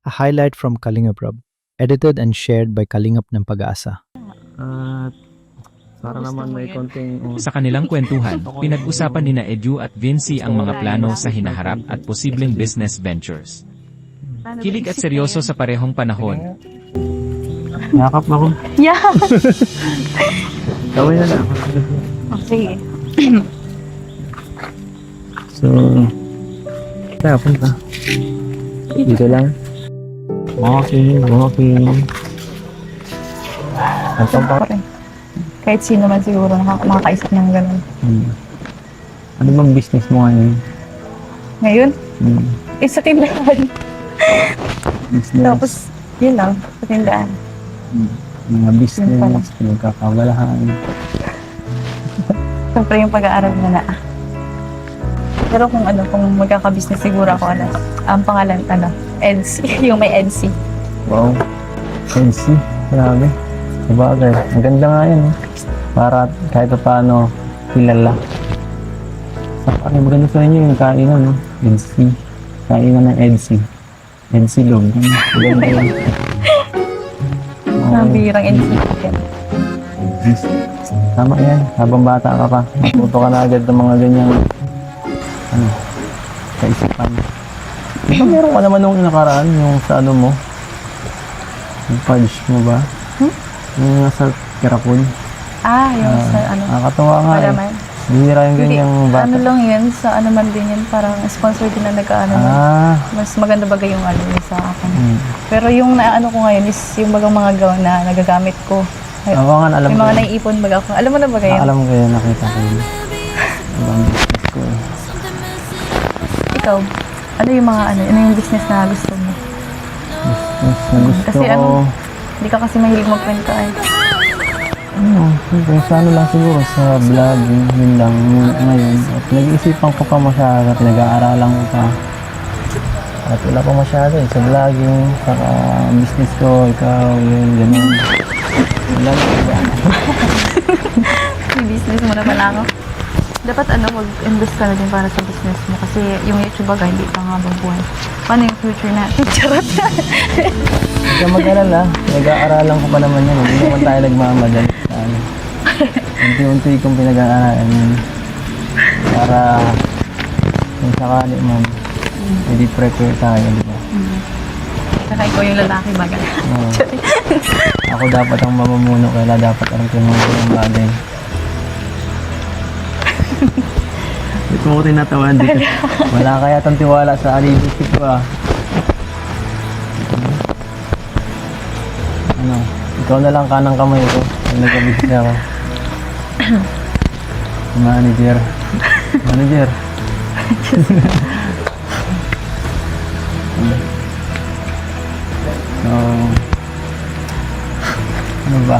a highlight from Kalingap Rab, edited and shared by Kalingap ng Pag-asa. At para naman may konting Sa kanilang kwentuhan, pinag-usapan nina Edu at Vinci ang mga plano sa hinaharap at posibleng business ventures. Kilig at seryoso sa parehong panahon. yakap ako. Yeah. Gawin na lang. Sige. So, kaya punta. Dito lang. Walking. Ang tampak. Kahit sino man siguro makakaisip ng ganun. Ano bang business mo ngayon? Ngayon, Hmm. sa tindahan. Business. Tapos, yun lang, sa tindahan. Mga Yun pala. business, pinagkakabalahan. Siyempre yung pag-aaral mo na. Pero kung magkaka-business siguro ako, ang pangalan, EDC, yung may EDC. Wow. NC. Grabe. Sabagay. Ang ganda nga yun. Para kahit pa paano kilala. Saka maganda sa inyo yung kainan, no? NC. Kainan ng EDC. NC log. Maganda yun. Ang birang EDC. Tama yan. Habang bata ka pa. Matuto ka na agad ng mga ganyang kaisipan. Diba meron ka naman nung nakaraan yung sa mo? Yung fudge mo ba? Yung nasa Kirapon. Yung sa Nakakatawa nga eh. palaman. Bihira yung ganyang bata. Lang yun, sa man din yun, parang sponsor din na nag-ano. Mas maganda bagay yung yung sa akin. Pero yung naano ko ngayon is yung bagang mga gown na nagagamit ko. Oo nga, alam May ko mga yun. naiipon baga ko. Alam mo na ba kayo? Alam ko yun, nakita ko yun. Ibang business ko eh. Ikaw, ano yung mga ano yung business na gusto mo? Business na gusto Kasi ko. Hindi ka kasi mahilig magkwento eh. Siyempre, sa ano lang siguro, sa vlogging, yun lang ngayon. At nag-iisipan ko pa masyado, pinag-aaralan ko pa. At wala pa masyado eh, sa vlogging, saka business ko, ikaw, yun, ganun. Wala na iba. May business mo na pala ako. Dapat mag-invest ka na din para sa business mo kasi yung YouTube baga hindi pa nga bubuhay. Paano yung future natin? Charot na. Huwag ka mag-alala, nag-aaralan ko pa naman yan. Hindi naman tayo nagmamadali. Unti-unti kong pinag-aaralan yun. Para kung sakali man, hindi prepare tayo, di ba? Saka ikaw yung lalaki baga. Oo. Ako dapat ang mamumuno, kaya dapat ang tumuto ng bagay. Ito mo ko tinatawan dito. Wala kaya tang tiwala sa alibisip ko ah. Ano? Ikaw na lang kanang kamay ko. Pag nag-abis ako. Manager. Manager. So, ano ba?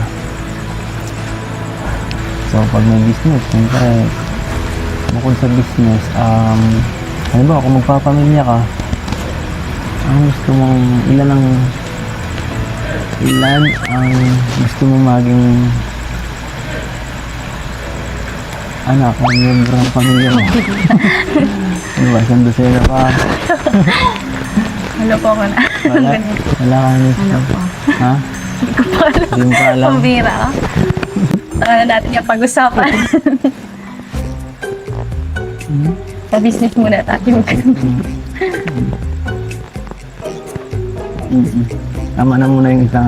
So, pag may business, siyempre, bukod sa business, ano ba, kung magpapamilya ka, ang gusto mong, ilan ang gusto mong maging anak o miyembro ng pamilya mo? Ano ba, isang dosena pa? Wala po ako na. Wala ka na. Wala po. Ha? Hindi ko pa alam. Hindi mo pa alam. Pambira ka. Saka na natin yung pag-usapan. Sa business muna tayo. Tama na muna yung isang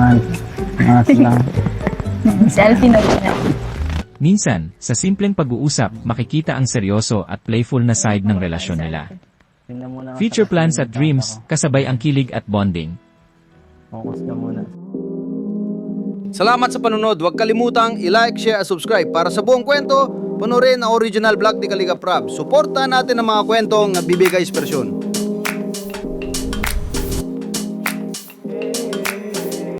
angas lang. Selfie na rin. Minsan, sa simpleng pag-uusap, makikita ang seryoso at playful na side ng relasyon nila. Future plans at dreams, kasabay ang kilig at bonding. Focus ka muna. Salamat sa panunod. Huwag kalimutang i-like, share at subscribe. Para sa buong kwento, panoorin ang original vlog ni Kalingap Rab. Suportahan natin ang mga kwentong bibigay inspirasyon.